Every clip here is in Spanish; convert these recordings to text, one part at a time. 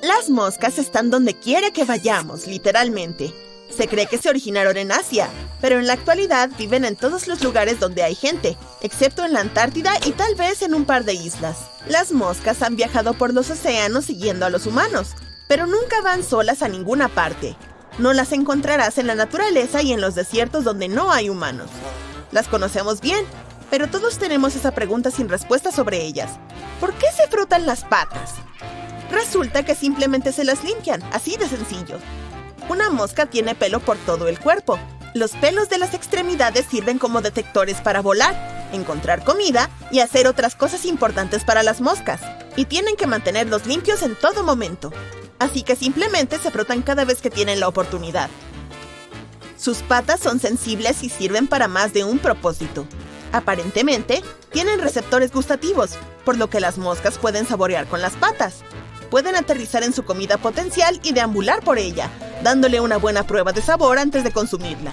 Las moscas están donde quiera que vayamos, literalmente. Se cree que se originaron en Asia, pero en la actualidad viven en todos los lugares donde hay gente, excepto en la Antártida y tal vez en un par de islas. Las moscas han viajado por los océanos siguiendo a los humanos, pero nunca van solas a ninguna parte. No las encontrarás en la naturaleza y en los desiertos donde no hay humanos. Las conocemos bien, pero todos tenemos esa pregunta sin respuesta sobre ellas. ¿Por qué se frotan las patas? Resulta que simplemente se las limpian, así de sencillo. Una mosca tiene pelo por todo el cuerpo. Los pelos de las extremidades sirven como detectores para volar, encontrar comida y hacer otras cosas importantes para las moscas. Y tienen que mantenerlos limpios en todo momento. Así que simplemente se frotan cada vez que tienen la oportunidad. Sus patas son sensibles y sirven para más de un propósito. Aparentemente, tienen receptores gustativos, por lo que las moscas pueden saborear con las patas. Pueden aterrizar en su comida potencial y deambular por ella, dándole una buena prueba de sabor antes de consumirla.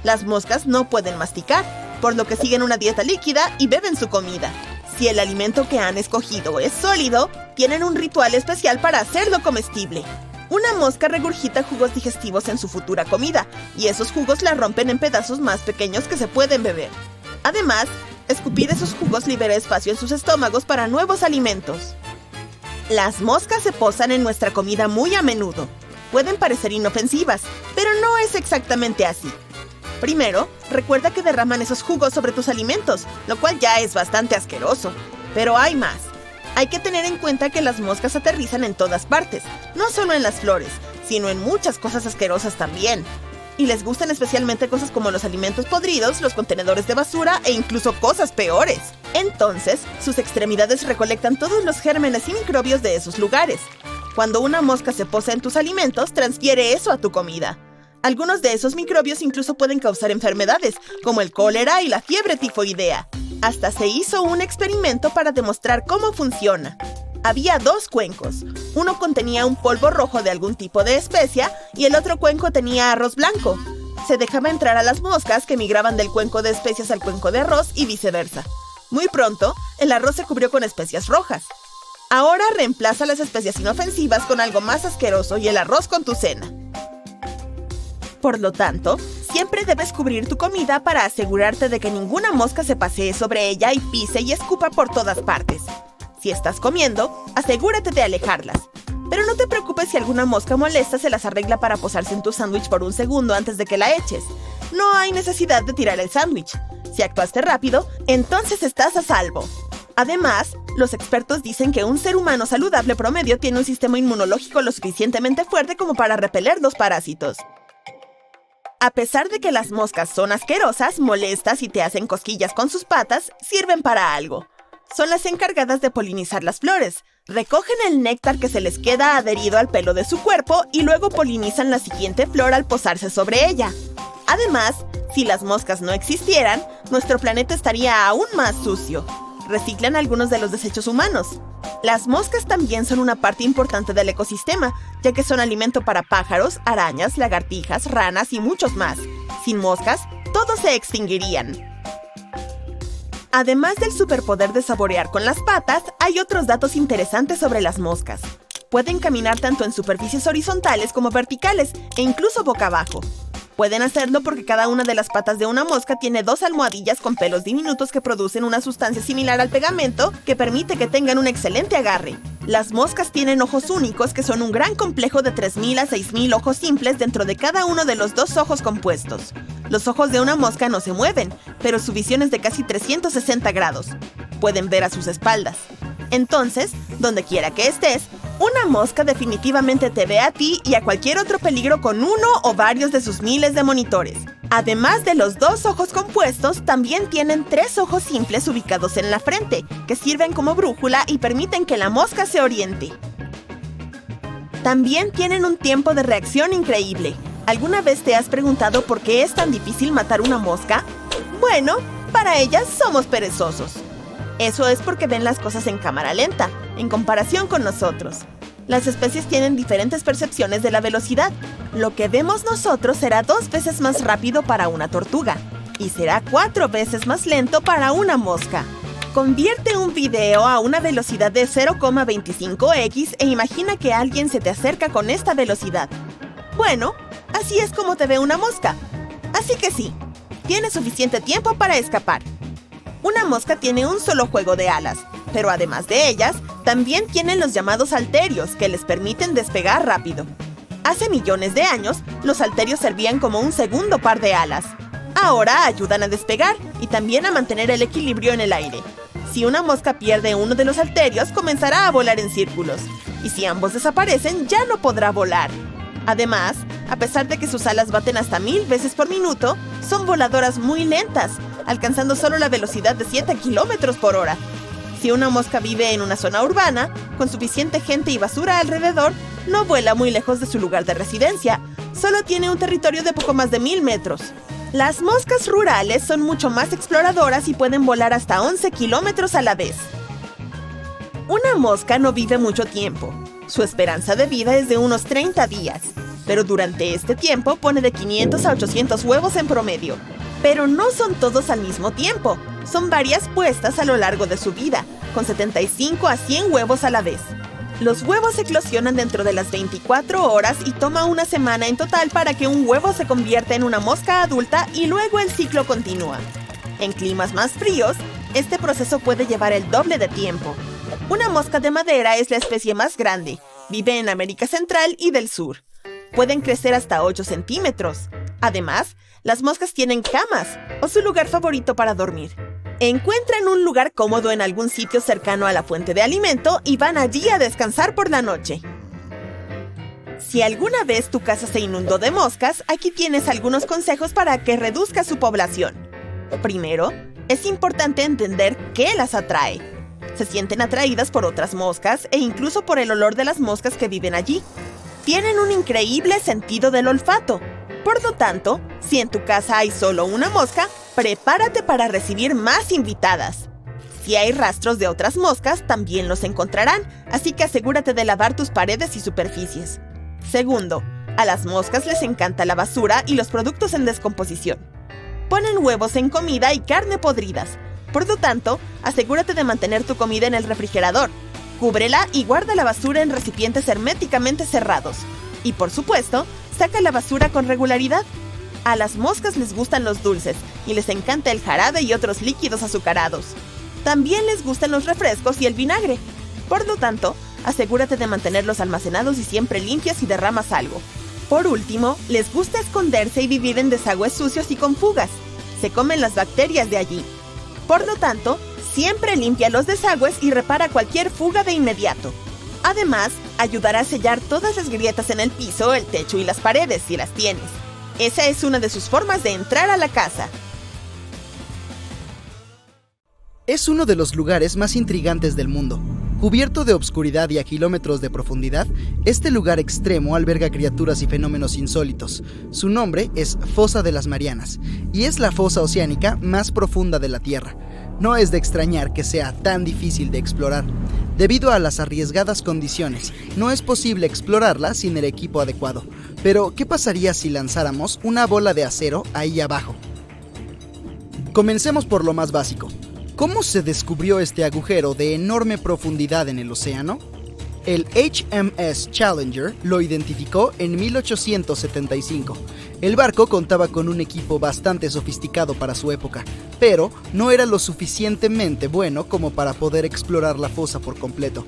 Las moscas no pueden masticar, por lo que siguen una dieta líquida y beben su comida. Si el alimento que han escogido es sólido, tienen un ritual especial para hacerlo comestible. Una mosca regurgita jugos digestivos en su futura comida, y esos jugos la rompen en pedazos más pequeños que se pueden beber. Además, escupir esos jugos libera espacio en sus estómagos para nuevos alimentos. Las moscas se posan en nuestra comida muy a menudo. Pueden parecer inofensivas, pero no es exactamente así. Primero, recuerda que derraman esos jugos sobre tus alimentos, lo cual ya es bastante asqueroso. Pero hay más. Hay que tener en cuenta que las moscas aterrizan en todas partes, no solo en las flores, sino en muchas cosas asquerosas también. Y les gustan especialmente cosas como los alimentos podridos, los contenedores de basura e incluso cosas peores. Entonces, sus extremidades recolectan todos los gérmenes y microbios de esos lugares. Cuando una mosca se posa en tus alimentos, transfiere eso a tu comida. Algunos de esos microbios incluso pueden causar enfermedades, como el cólera y la fiebre tifoidea. Hasta se hizo un experimento para demostrar cómo funciona. Había dos cuencos. Uno contenía un polvo rojo de algún tipo de especia y el otro cuenco tenía arroz blanco. Se dejaba entrar a las moscas que migraban del cuenco de especias al cuenco de arroz y viceversa. Muy pronto, el arroz se cubrió con especias rojas. Ahora reemplaza las especias inofensivas con algo más asqueroso y el arroz con tu cena. Por lo tanto, siempre debes cubrir tu comida para asegurarte de que ninguna mosca se pasee sobre ella y pise y escupa por todas partes. Si estás comiendo, asegúrate de alejarlas. Pero no te preocupes si alguna mosca molesta se las arregla para posarse en tu sándwich por un segundo antes de que la eches. No hay necesidad de tirar el sándwich. Si actuaste rápido, entonces estás a salvo. Además, los expertos dicen que un ser humano saludable promedio tiene un sistema inmunológico lo suficientemente fuerte como para repeler los parásitos. A pesar de que las moscas son asquerosas, molestas y te hacen cosquillas con sus patas, sirven para algo. Son las encargadas de polinizar las flores. Recogen el néctar que se les queda adherido al pelo de su cuerpo y luego polinizan la siguiente flor al posarse sobre ella. Además, si las moscas no existieran, nuestro planeta estaría aún más sucio. Reciclan algunos de los desechos humanos. Las moscas también son una parte importante del ecosistema, ya que son alimento para pájaros, arañas, lagartijas, ranas y muchos más. Sin moscas, todos se extinguirían. Además del superpoder de saborear con las patas, hay otros datos interesantes sobre las moscas. Pueden caminar tanto en superficies horizontales como verticales, e incluso boca abajo. Pueden hacerlo porque cada una de las patas de una mosca tiene 2 almohadillas con pelos diminutos que producen una sustancia similar al pegamento que permite que tengan un excelente agarre. Las moscas tienen ojos únicos que son un gran complejo de 3.000 a 6.000 ojos simples dentro de cada uno de los 2 ojos compuestos. Los ojos de una mosca no se mueven, pero su visión es de casi 360 grados. Pueden ver a sus espaldas. Entonces, donde quiera que estés, una mosca definitivamente te ve a ti y a cualquier otro peligro con uno o varios de sus miles de monitores. Además de los 2 ojos compuestos, también tienen 3 ojos simples ubicados en la frente, que sirven como brújula y permiten que la mosca se oriente. También tienen un tiempo de reacción increíble. ¿Alguna vez te has preguntado por qué es tan difícil matar una mosca? Bueno, para ellas somos perezosos. Eso es porque ven las cosas en cámara lenta, en comparación con nosotros. Las especies tienen diferentes percepciones de la velocidad. Lo que vemos nosotros será 2 veces más rápido para una tortuga y será 4 veces más lento para una mosca. Convierte un video a una velocidad de 0,25x e imagina que alguien se te acerca con esta velocidad. Bueno, así es como te ve una mosca. Así que sí, tienes suficiente tiempo para escapar. Una mosca tiene un solo juego de alas, pero además de ellas, también tienen los llamados halterios, que les permiten despegar rápido. Hace millones de años, los halterios servían como un segundo par de alas. Ahora ayudan a despegar y también a mantener el equilibrio en el aire. Si una mosca pierde uno de los halterios, comenzará a volar en círculos. Y si ambos desaparecen, ya no podrá volar. Además, a pesar de que sus alas baten hasta 1000 veces por minuto, son voladoras muy lentas, alcanzando solo la velocidad de 7 kilómetros por hora. Si una mosca vive en una zona urbana, con suficiente gente y basura alrededor, no vuela muy lejos de su lugar de residencia. Solo tiene un territorio de poco más de 1000 metros. Las moscas rurales son mucho más exploradoras y pueden volar hasta 11 kilómetros a la vez. Una mosca no vive mucho tiempo. Su esperanza de vida es de unos 30 días, pero durante este tiempo pone de 500 a 800 huevos en promedio. Pero no son todos al mismo tiempo, son varias puestas a lo largo de su vida, con 75 a 100 huevos a la vez. Los huevos eclosionan dentro de las 24 horas y toma una semana en total para que un huevo se convierta en una mosca adulta y luego el ciclo continúa. En climas más fríos, este proceso puede llevar el doble de tiempo. Una mosca de madera es la especie más grande, vive en América Central y del Sur. Pueden crecer hasta 8 centímetros. Además, las moscas tienen camas o su lugar favorito para dormir. Encuentran un lugar cómodo en algún sitio cercano a la fuente de alimento y van allí a descansar por la noche. Si alguna vez tu casa se inundó de moscas, aquí tienes algunos consejos para que reduzca su población. Primero, es importante entender qué las atrae. Se sienten atraídas por otras moscas e incluso por el olor de las moscas que viven allí. Tienen un increíble sentido del olfato. Por lo tanto, si en tu casa hay solo una mosca, prepárate para recibir más invitadas. Si hay rastros de otras moscas, también los encontrarán, así que asegúrate de lavar tus paredes y superficies. Segundo, a las moscas les encanta la basura y los productos en descomposición. Ponen huevos en comida y carne podridas. Por lo tanto, asegúrate de mantener tu comida en el refrigerador. Cúbrela y guarda la basura en recipientes herméticamente cerrados. Y por supuesto, saca la basura con regularidad. A las moscas les gustan los dulces y les encanta el jarabe y otros líquidos azucarados. También les gustan los refrescos y el vinagre. Por lo tanto, asegúrate de mantenerlos almacenados y siempre limpias si derramas algo. Por último, les gusta esconderse y vivir en desagües sucios y con fugas. Se comen las bacterias de allí. Por lo tanto, siempre limpia los desagües y repara cualquier fuga de inmediato. Además, ayudará a sellar todas las grietas en el piso, el techo y las paredes si las tienes. Esa es una de sus formas de entrar a la casa. Es uno de los lugares más intrigantes del mundo. Cubierto de obscuridad y a kilómetros de profundidad, este lugar extremo alberga criaturas y fenómenos insólitos. Su nombre es Fosa de las Marianas, y es la fosa oceánica más profunda de la Tierra. No es de extrañar que sea tan difícil de explorar. Debido a las arriesgadas condiciones, no es posible explorarla sin el equipo adecuado. Pero, ¿qué pasaría si lanzáramos una bola de acero ahí abajo? Comencemos por lo más básico. ¿Cómo se descubrió este agujero de enorme profundidad en el océano? El HMS Challenger lo identificó en 1875. El barco contaba con un equipo bastante sofisticado para su época, pero no era lo suficientemente bueno como para poder explorar la fosa por completo.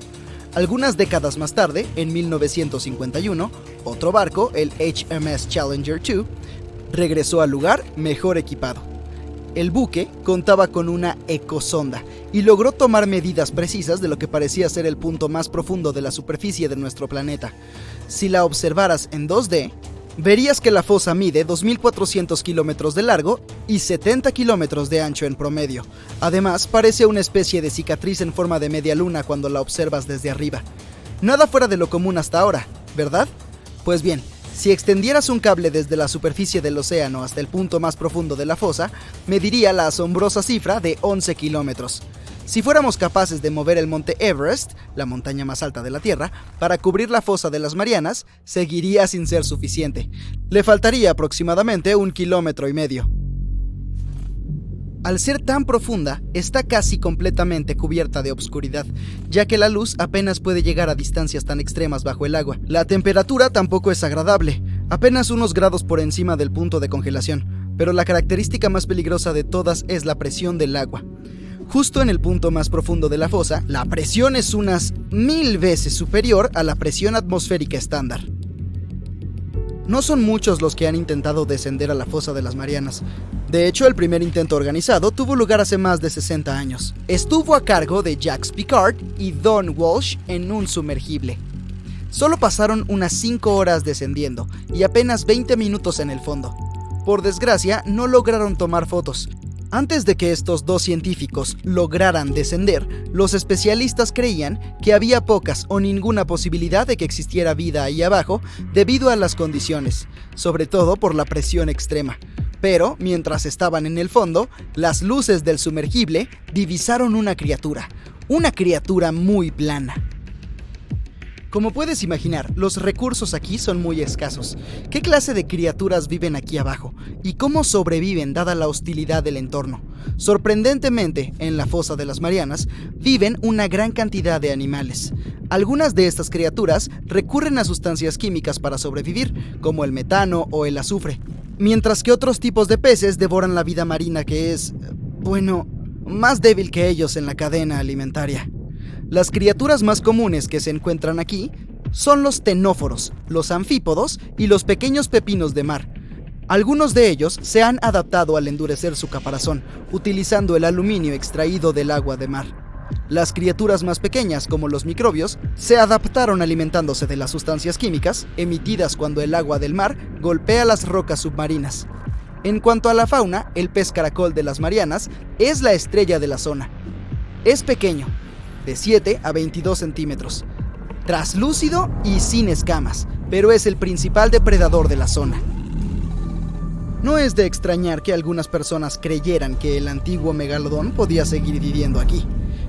Algunas décadas más tarde, en 1951, otro barco, el HMS Challenger 2, regresó al lugar mejor equipado. El buque contaba con una ecosonda y logró tomar medidas precisas de lo que parecía ser el punto más profundo de la superficie de nuestro planeta. Si la observaras en 2D, verías que la fosa mide 2.400 kilómetros de largo y 70 kilómetros de ancho en promedio. Además, parece una especie de cicatriz en forma de media luna cuando la observas desde arriba. Nada fuera de lo común hasta ahora, ¿verdad? Pues bien, si extendieras un cable desde la superficie del océano hasta el punto más profundo de la fosa, mediría la asombrosa cifra de 11 kilómetros. Si fuéramos capaces de mover el monte Everest, la montaña más alta de la Tierra, para cubrir la fosa de las Marianas, seguiría sin ser suficiente. Le faltaría aproximadamente 1,5 kilómetros. Al ser tan profunda, está casi completamente cubierta de obscuridad, ya que la luz apenas puede llegar a distancias tan extremas bajo el agua. La temperatura tampoco es agradable, apenas unos grados por encima del punto de congelación, pero la característica más peligrosa de todas es la presión del agua. Justo en el punto más profundo de la fosa, la presión es unas 1000 veces superior a la presión atmosférica estándar. No son muchos los que han intentado descender a la fosa de las Marianas. De hecho, el primer intento organizado tuvo lugar hace más de 60 años. Estuvo a cargo de Jacques Piccard y Don Walsh en un sumergible. Solo pasaron unas 5 horas descendiendo y apenas 20 minutos en el fondo. Por desgracia, no lograron tomar fotos. Antes de que estos dos científicos lograran descender, los especialistas creían que había pocas o ninguna posibilidad de que existiera vida ahí abajo debido a las condiciones, sobre todo por la presión extrema. Pero, mientras estaban en el fondo, las luces del sumergible divisaron una criatura muy plana. Como puedes imaginar, los recursos aquí son muy escasos. ¿Qué clase de criaturas viven aquí abajo? ¿Y cómo sobreviven dada la hostilidad del entorno? Sorprendentemente, en la fosa de las Marianas, viven una gran cantidad de animales. Algunas de estas criaturas recurren a sustancias químicas para sobrevivir, como el metano o el azufre, mientras que otros tipos de peces devoran la vida marina que es, más débil que ellos en la cadena alimentaria. Las criaturas más comunes que se encuentran aquí son los ctenóforos, los anfípodos y los pequeños pepinos de mar. Algunos de ellos se han adaptado al endurecer su caparazón, utilizando el aluminio extraído del agua de mar. Las criaturas más pequeñas, como los microbios, se adaptaron alimentándose de las sustancias químicas emitidas cuando el agua del mar golpea las rocas submarinas. En cuanto a la fauna, el pez caracol de las Marianas es la estrella de la zona. Es pequeño, de 7 a 22 centímetros, traslúcido y sin escamas, pero es el principal depredador de la zona. No es de extrañar que algunas personas creyeran que el antiguo megalodón podía seguir viviendo aquí.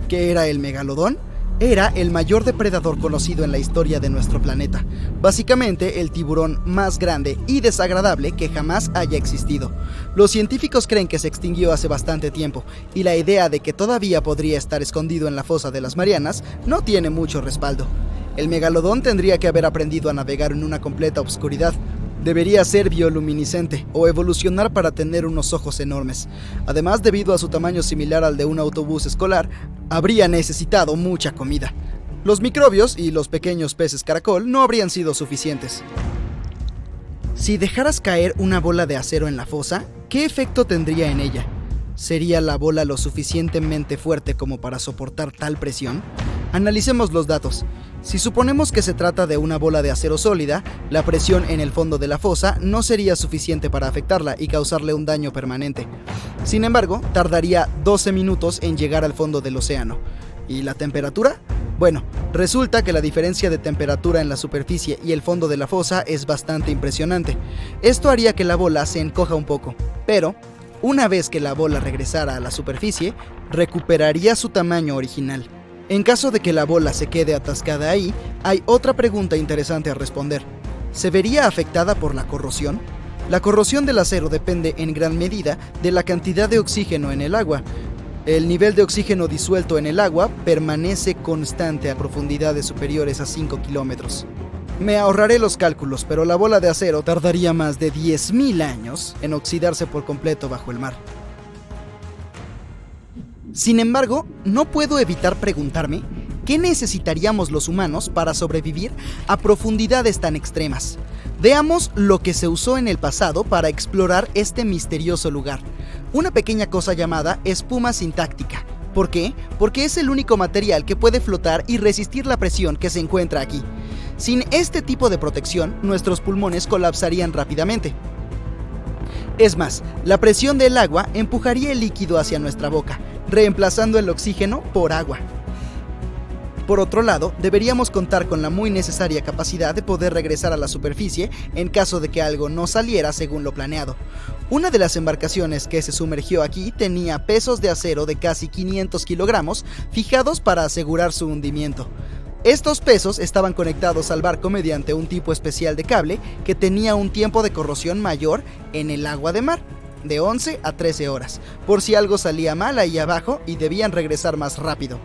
¿Qué era el megalodón? Era el mayor depredador conocido en la historia de nuestro planeta. Básicamente, el tiburón más grande y desagradable que jamás haya existido. Los científicos creen que se extinguió hace bastante tiempo, y la idea de que todavía podría estar escondido en la fosa de las Marianas no tiene mucho respaldo. El megalodón tendría que haber aprendido a navegar en una completa oscuridad. Debería ser bioluminiscente o evolucionar para tener unos ojos enormes. Además, debido a su tamaño similar al de un autobús escolar, habría necesitado mucha comida. Los microbios y los pequeños peces caracol no habrían sido suficientes. Si dejaras caer una bola de acero en la fosa, ¿qué efecto tendría en ella? ¿Sería la bola lo suficientemente fuerte como para soportar tal presión? Analicemos los datos. Si suponemos que se trata de una bola de acero sólida, la presión en el fondo de la fosa no sería suficiente para afectarla y causarle un daño permanente. Sin embargo, tardaría 12 minutos en llegar al fondo del océano. ¿Y la temperatura? Bueno, resulta que la diferencia de temperatura en la superficie y el fondo de la fosa es bastante impresionante. Esto haría que la bola se encoja un poco, pero una vez que la bola regresara a la superficie, recuperaría su tamaño original. En caso de que la bola se quede atascada ahí, hay otra pregunta interesante a responder. ¿Se vería afectada por la corrosión? La corrosión del acero depende en gran medida de la cantidad de oxígeno en el agua. El nivel de oxígeno disuelto en el agua permanece constante a profundidades superiores a 5 kilómetros. Me ahorraré los cálculos, pero la bola de acero tardaría más de 10.000 años en oxidarse por completo bajo el mar. Sin embargo, no puedo evitar preguntarme ¿qué necesitaríamos los humanos para sobrevivir a profundidades tan extremas? Veamos lo que se usó en el pasado para explorar este misterioso lugar. Una pequeña cosa llamada espuma sintáctica. ¿Por qué? Porque es el único material que puede flotar y resistir la presión que se encuentra aquí. Sin este tipo de protección, nuestros pulmones colapsarían rápidamente. Es más, la presión del agua empujaría el líquido hacia nuestra boca, reemplazando el oxígeno por agua. Por otro lado, deberíamos contar con la muy necesaria capacidad de poder regresar a la superficie en caso de que algo no saliera según lo planeado. Una de las embarcaciones que se sumergió aquí tenía pesos de acero de casi 500 kilogramos fijados para asegurar su hundimiento. Estos pesos estaban conectados al barco mediante un tipo especial de cable que tenía un tiempo de corrosión mayor en el agua de mar. de 11 a 13 horas, por si algo salía mal ahí abajo y debían regresar más rápido.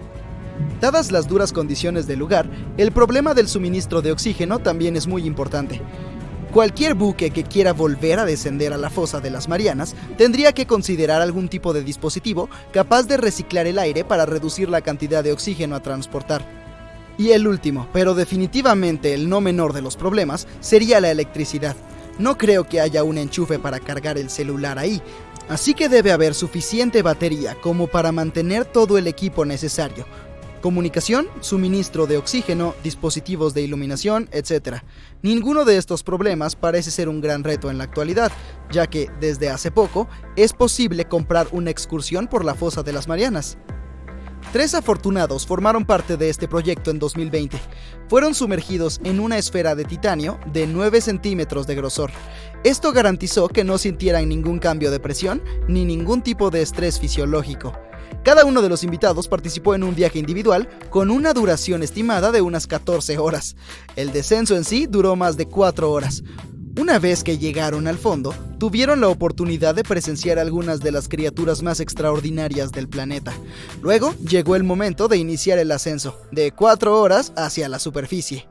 Dadas las duras condiciones del lugar, el problema del suministro de oxígeno también es muy importante. Cualquier buque que quiera volver a descender a la fosa de las Marianas tendría que considerar algún tipo de dispositivo capaz de reciclar el aire para reducir la cantidad de oxígeno a transportar. Y el último, pero definitivamente el no menor de los problemas, sería la electricidad. No creo que haya un enchufe para cargar el celular ahí, así que debe haber suficiente batería como para mantener todo el equipo necesario. Comunicación, suministro de oxígeno, dispositivos de iluminación, etc. Ninguno de estos problemas parece ser un gran reto en la actualidad, ya que, desde hace poco, es posible comprar una excursión por la fosa de las Marianas. 3 afortunados formaron parte de este proyecto en 2020. Fueron sumergidos en una esfera de titanio de 9 centímetros de grosor. Esto garantizó que no sintieran ningún cambio de presión ni ningún tipo de estrés fisiológico. Cada uno de los invitados participó en un viaje individual con una duración estimada de unas 14 horas. El descenso en sí duró más de 4 horas. Una vez que llegaron al fondo, tuvieron la oportunidad de presenciar algunas de las criaturas más extraordinarias del planeta. Luego llegó el momento de iniciar el ascenso, de 4 horas hacia la superficie.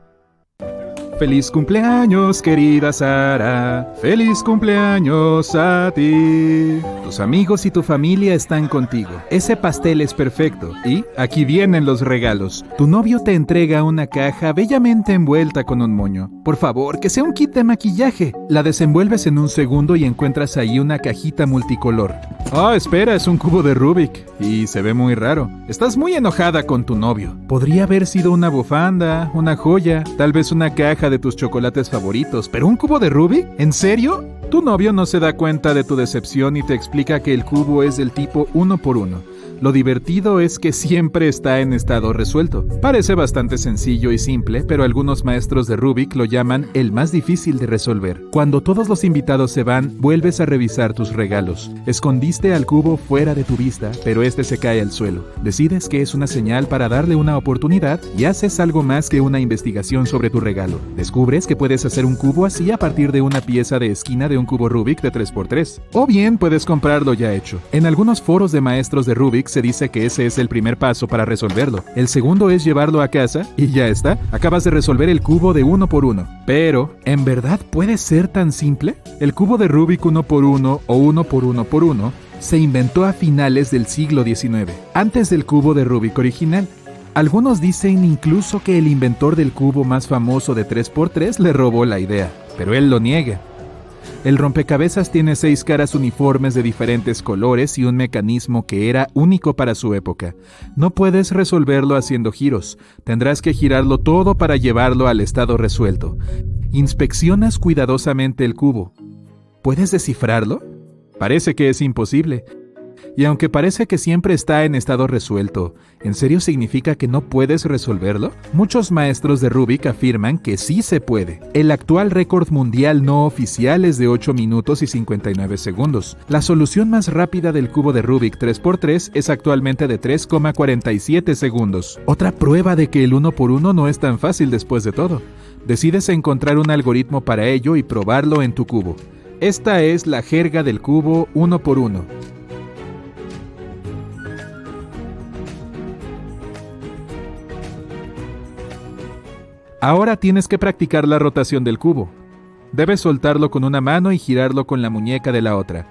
Feliz cumpleaños, querida Sara. Feliz cumpleaños a ti. Tus amigos y tu familia están contigo. Ese pastel es perfecto. Y aquí vienen los regalos. Tu novio te entrega una caja bellamente envuelta con un moño. Por favor, que sea un kit de maquillaje. La desenvuelves en un segundo y encuentras ahí una cajita multicolor. Oh, espera, es un cubo de Rubik. Y se ve muy raro. Estás muy enojada con tu novio. Podría haber sido una bufanda, una joya, tal vez una caja de tus chocolates favoritos, pero ¿un cubo de Rubik? ¿En serio? Tu novio no se da cuenta de tu decepción y te explica que el cubo es del tipo 1x1. Lo divertido es que siempre está en estado resuelto. Parece bastante sencillo y simple, pero algunos maestros de Rubik lo llaman el más difícil de resolver. Cuando todos los invitados se van, vuelves a revisar tus regalos. Escondiste al cubo fuera de tu vista, pero este se cae al suelo. Decides que es una señal para darle una oportunidad y haces algo más que una investigación sobre tu regalo. Descubres que puedes hacer un cubo así a partir de una pieza de esquina de un cubo Rubik de 3x3. O bien puedes comprarlo ya hecho. En algunos foros de maestros de Rubik se dice que ese es el primer paso para resolverlo. El segundo es llevarlo a casa y ya está. Acabas de resolver el cubo de 1x1. Pero, ¿en verdad puede ser tan simple? El cubo de Rubik 1x1 o 1x1x1 se inventó a finales del siglo XIX, antes del cubo de Rubik original. Algunos dicen incluso que el inventor del cubo más famoso de 3x3 le robó la idea, pero él lo niega. El rompecabezas tiene 6 caras uniformes de diferentes colores y un mecanismo que era único para su época. No puedes resolverlo haciendo giros. Tendrás que girarlo todo para llevarlo al estado resuelto. Inspeccionas cuidadosamente el cubo. ¿Puedes descifrarlo? Parece que es imposible. Y aunque parece que siempre está en estado resuelto, ¿en serio significa que no puedes resolverlo? Muchos maestros de Rubik afirman que sí se puede. El actual récord mundial no oficial es de 8 minutos y 59 segundos. La solución más rápida del cubo de Rubik 3x3 es actualmente de 3,47 segundos. Otra prueba de que el 1x1 no es tan fácil después de todo. Decides encontrar un algoritmo para ello y probarlo en tu cubo. Esta es la jerga del cubo 1x1. Ahora tienes que practicar la rotación del cubo. Debes soltarlo con una mano y girarlo con la muñeca de la otra.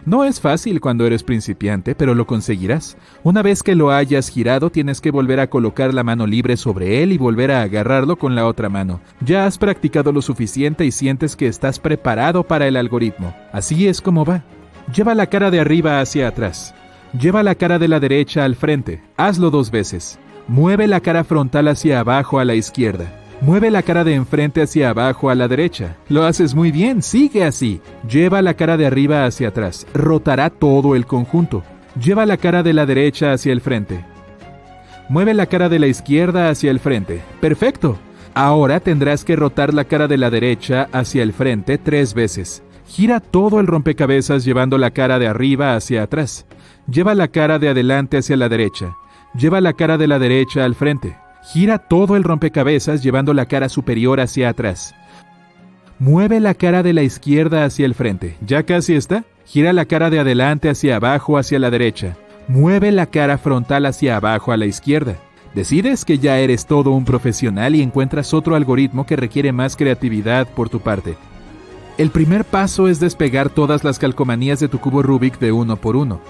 No es fácil cuando eres principiante, pero lo conseguirás. Una vez que lo hayas girado, tienes que volver a colocar la mano libre sobre él y volver a agarrarlo con la otra mano. Ya has practicado lo suficiente y sientes que estás preparado para el algoritmo. Así es como va. Lleva la cara de arriba hacia atrás. Lleva la cara de la derecha al frente. Hazlo 2 veces. Mueve la cara frontal hacia abajo a la izquierda. Mueve la cara de enfrente hacia abajo a la derecha. Lo haces muy bien, sigue así. Lleva la cara de arriba hacia atrás. Rotará todo el conjunto. Lleva la cara de la derecha hacia el frente. Mueve la cara de la izquierda hacia el frente. ¡Perfecto! Ahora tendrás que rotar la cara de la derecha hacia el frente 3 veces. Gira todo el rompecabezas llevando la cara de arriba hacia atrás. Lleva la cara de adelante hacia la derecha. Lleva la cara de la derecha al frente. Gira todo el rompecabezas llevando la cara superior hacia atrás. Mueve la cara de la izquierda hacia el frente. ¿Ya casi está? Gira la cara de adelante hacia abajo hacia la derecha. Mueve la cara frontal hacia abajo a la izquierda. Decides que ya eres todo un profesional y encuentras otro algoritmo que requiere más creatividad por tu parte. El primer paso es despegar todas las calcomanías de tu cubo Rubik de uno por uno.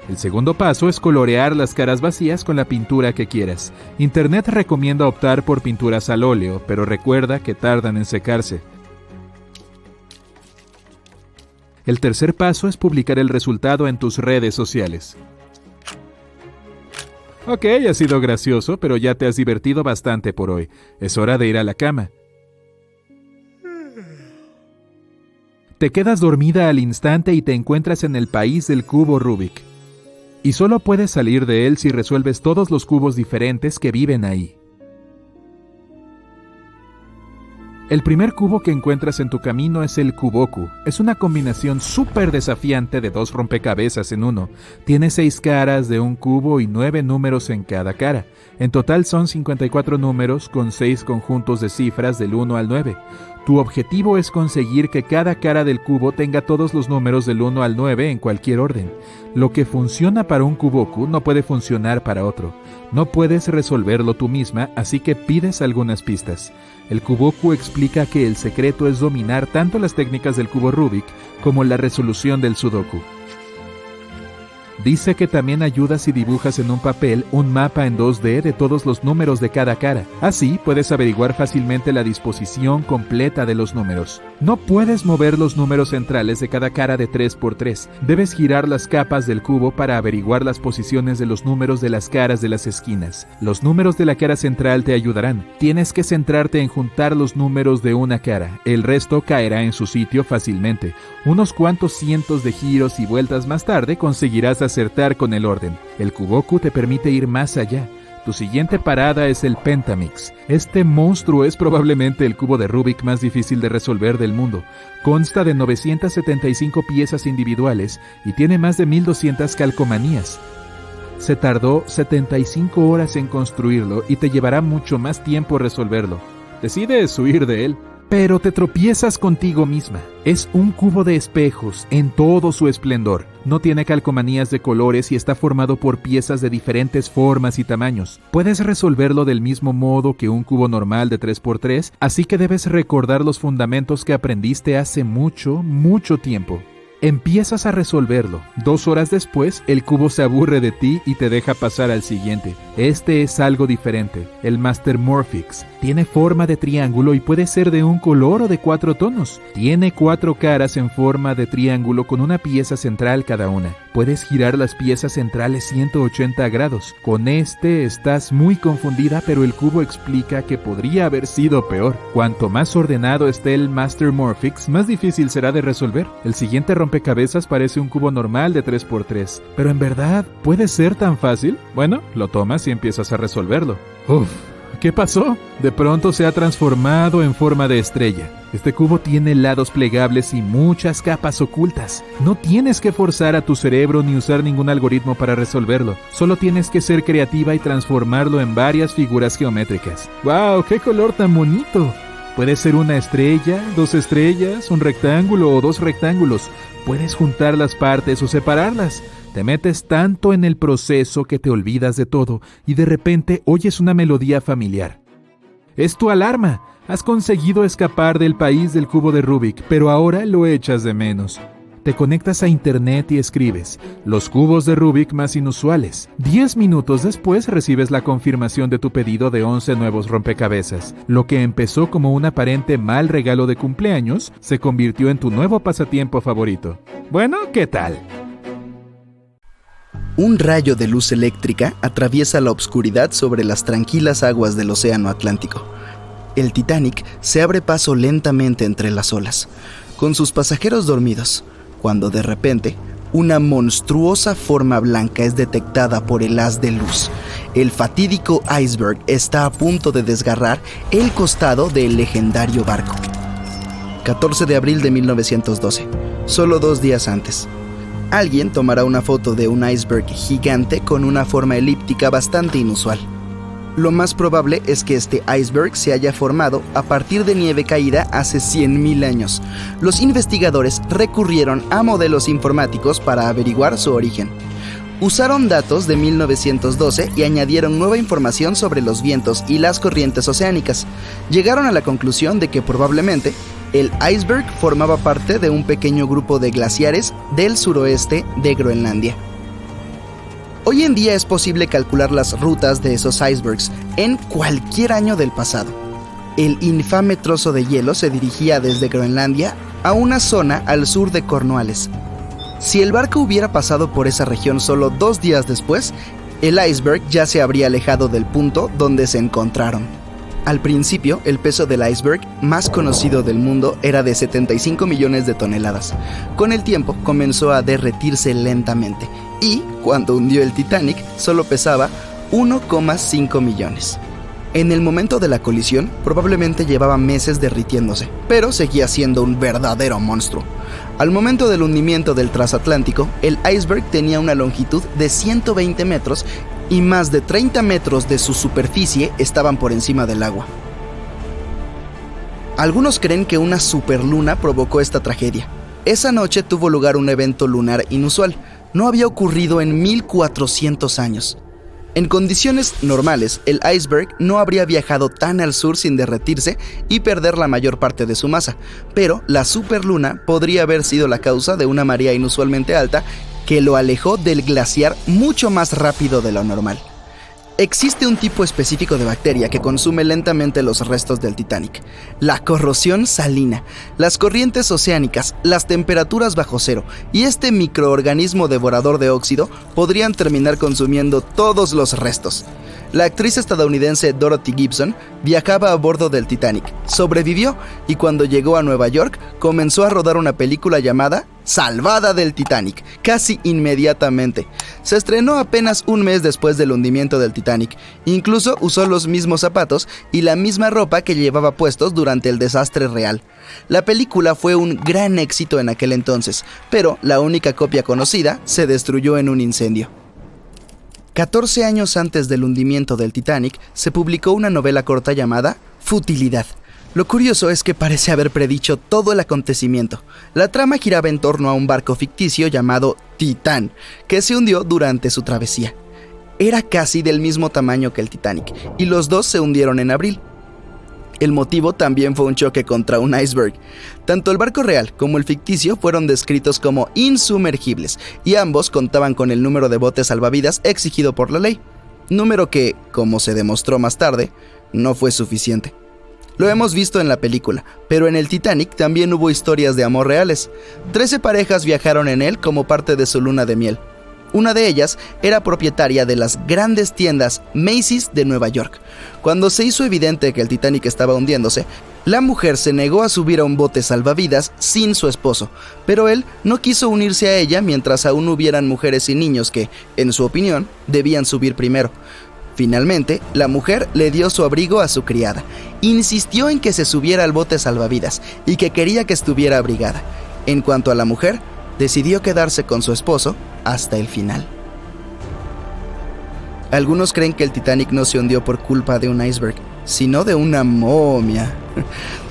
El segundo paso es colorear las caras vacías con la pintura que quieras. Internet recomienda optar por pinturas al óleo, pero recuerda que tardan en secarse. El tercer paso es publicar el resultado en tus redes sociales. Ok, ha sido gracioso, pero ya te has divertido bastante por hoy. Es hora de ir a la cama. Te quedas dormida al instante y te encuentras en el país del cubo Rubik. Y solo puedes salir de él si resuelves todos los cubos diferentes que viven ahí. El primer cubo que encuentras en tu camino es el Cuboku. Es una combinación súper desafiante de 2 rompecabezas en uno. Tiene 6 caras de un cubo y 9 números en cada cara. En total son 54 números con 6 conjuntos de cifras del 1 al 9. Tu objetivo es conseguir que cada cara del cubo tenga todos los números del 1 al 9 en cualquier orden. Lo que funciona para un Cuboku no puede funcionar para otro. No puedes resolverlo tú misma, así que pides algunas pistas. El Cuboku explica que el secreto es dominar tanto las técnicas del cubo Rubik como la resolución del Sudoku. Dice que también ayuda si dibujas en un papel un mapa en 2D de todos los números de cada cara. Así puedes averiguar fácilmente la disposición completa de los números. No puedes mover los números centrales de cada cara de 3x3. Debes girar las capas del cubo para averiguar las posiciones de los números de las caras de las esquinas. Los números de la cara central te ayudarán. Tienes que centrarte en juntar los números de una cara. El resto caerá en su sitio fácilmente. Unos cuantos cientos de giros y vueltas más tarde conseguirás acertar con el orden. El Cuboku te permite ir más allá. Tu siguiente parada es el Pentamix. Este monstruo es probablemente el cubo de Rubik más difícil de resolver del mundo. Consta de 975 piezas individuales y tiene más de 1200 calcomanías. Se tardó 75 horas en construirlo y te llevará mucho más tiempo resolverlo. Decides huir de él, pero te tropiezas contigo misma. Es un cubo de espejos en todo su esplendor. No tiene calcomanías de colores y está formado por piezas de diferentes formas y tamaños. Puedes resolverlo del mismo modo que un cubo normal de 3x3, así que debes recordar los fundamentos que aprendiste hace mucho, mucho tiempo. Empiezas a resolverlo. 2 horas después, el cubo se aburre de ti y te deja pasar al siguiente. Este es algo diferente. El Master Morphix tiene forma de triángulo y puede ser de un color o de 4 tonos. Tiene 4 caras en forma de triángulo con una pieza central cada una. Puedes girar las piezas centrales 180 grados. Con este estás muy confundida, pero el cubo explica que podría haber sido peor. Cuanto más ordenado esté el Master Morphix, más difícil será de resolver. El siguiente rompecabezas parece un cubo normal de 3x3. Pero en verdad, ¿puede ser tan fácil? Bueno, lo tomas y empiezas a resolverlo. Uf, ¿qué pasó? De pronto se ha transformado en forma de estrella. Este cubo tiene lados plegables y muchas capas ocultas. No tienes que forzar a tu cerebro ni usar ningún algoritmo para resolverlo. Solo tienes que ser creativa y transformarlo en varias figuras geométricas. ¡Wow! ¡Qué color tan bonito! Puede ser una estrella, 2 estrellas, un rectángulo o 2 rectángulos. Puedes juntar las partes o separarlas. Te metes tanto en el proceso que te olvidas de todo y de repente oyes una melodía familiar. Es tu alarma. Has conseguido escapar del país del cubo de Rubik, pero ahora lo echas de menos. Te conectas a internet y escribes los cubos de Rubik más inusuales. 10 minutos después recibes la confirmación de tu pedido de 11 nuevos rompecabezas. Lo que empezó como un aparente mal regalo de cumpleaños se convirtió en tu nuevo pasatiempo favorito. Bueno, ¿qué tal? Un rayo de luz eléctrica atraviesa la obscuridad sobre las tranquilas aguas del Océano Atlántico. El Titanic se abre paso lentamente entre las olas, con sus pasajeros dormidos, cuando de repente una monstruosa forma blanca es detectada por el haz de luz. El fatídico iceberg está a punto de desgarrar el costado del legendario barco. 14 de abril de 1912, solo 2 días antes. alguien tomará una foto de un iceberg gigante con una forma elíptica bastante inusual. Lo más probable es que este iceberg se haya formado a partir de nieve caída hace 100.000 años. Los investigadores recurrieron a modelos informáticos para averiguar su origen. Usaron datos de 1912 y añadieron nueva información sobre los vientos y las corrientes oceánicas. Llegaron a la conclusión de que probablemente el iceberg formaba parte de un pequeño grupo de glaciares del suroeste de Groenlandia. Hoy en día es posible calcular las rutas de esos icebergs en cualquier año del pasado. El infame trozo de hielo se dirigía desde Groenlandia a una zona al sur de Cornualles. Si el barco hubiera pasado por esa región solo 2 días después, el iceberg ya se habría alejado del punto donde se encontraron. Al principio, el peso del iceberg más conocido del mundo era de 75 millones de toneladas. Con el tiempo, comenzó a derretirse lentamente y, cuando hundió el Titanic, solo pesaba 1,5 millones. En el momento de la colisión, probablemente llevaba meses derritiéndose, pero seguía siendo un verdadero monstruo. Al momento del hundimiento del transatlántico, el iceberg tenía una longitud de 120 metros y más de 30 metros de su superficie estaban por encima del agua. Algunos creen que una superluna provocó esta tragedia. Esa noche tuvo lugar un evento lunar inusual. No había ocurrido en 1400 años. En condiciones normales, el iceberg no habría viajado tan al sur sin derretirse y perder la mayor parte de su masa, pero la superluna podría haber sido la causa de una marea inusualmente alta que lo alejó del glaciar mucho más rápido de lo normal. Existe un tipo específico de bacteria que consume lentamente los restos del Titanic: la corrosión salina, las corrientes oceánicas, las temperaturas bajo cero y este microorganismo devorador de óxido podrían terminar consumiendo todos los restos. La actriz estadounidense Dorothy Gibson viajaba a bordo del Titanic, sobrevivió y cuando llegó a Nueva York comenzó a rodar una película llamada Salvada del Titanic, casi inmediatamente. Se estrenó apenas un mes después del hundimiento del Titanic. Incluso usó los mismos zapatos y la misma ropa que llevaba puestos durante el desastre real. La película fue un gran éxito en aquel entonces, pero la única copia conocida se destruyó en un incendio. 14 años antes del hundimiento del Titanic, se publicó una novela corta llamada Futilidad. Lo curioso es que parece haber predicho todo el acontecimiento. La trama giraba en torno a un barco ficticio llamado Titán, que se hundió durante su travesía. Era casi del mismo tamaño que el Titanic, y los dos se hundieron en abril. El motivo también fue un choque contra un iceberg. Tanto el barco real como el ficticio fueron descritos como insumergibles, y ambos contaban con el número de botes salvavidas exigido por la ley. Número que, como se demostró más tarde, no fue suficiente. Lo hemos visto en la película, pero en el Titanic también hubo historias de amor reales. 13 parejas viajaron en él como parte de su luna de miel. Una de ellas era propietaria de las grandes tiendas Macy's de Nueva York. Cuando se hizo evidente que el Titanic estaba hundiéndose, la mujer se negó a subir a un bote salvavidas sin su esposo, pero él no quiso unirse a ella mientras aún hubieran mujeres y niños que, en su opinión, debían subir primero. Finalmente, la mujer le dio su abrigo a su criada. Insistió en que se subiera al bote salvavidas y que quería que estuviera abrigada. En cuanto a la mujer, decidió quedarse con su esposo hasta el final. Algunos creen que el Titanic no se hundió por culpa de un iceberg, sino de una momia.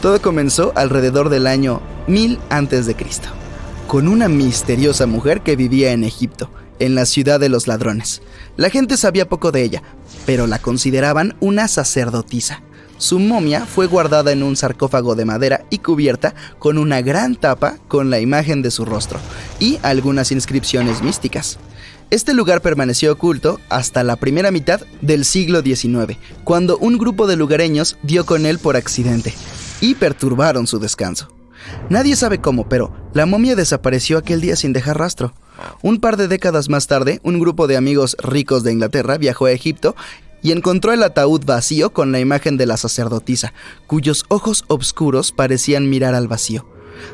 Todo comenzó alrededor del año 1000 a.C., con una misteriosa mujer que vivía en Egipto, en la ciudad de los ladrones. La gente sabía poco de ella, pero la consideraban una sacerdotisa. Su momia fue guardada en un sarcófago de madera y cubierta con una gran tapa con la imagen de su rostro y algunas inscripciones místicas. Este lugar permaneció oculto hasta la primera mitad del siglo XIX, cuando un grupo de lugareños dio con él por accidente y perturbaron su descanso. Nadie sabe cómo, pero la momia desapareció aquel día sin dejar rastro. Un par de décadas más tarde, un grupo de amigos ricos de Inglaterra viajó a Egipto y encontró el ataúd vacío con la imagen de la sacerdotisa, cuyos ojos oscuros parecían mirar al vacío.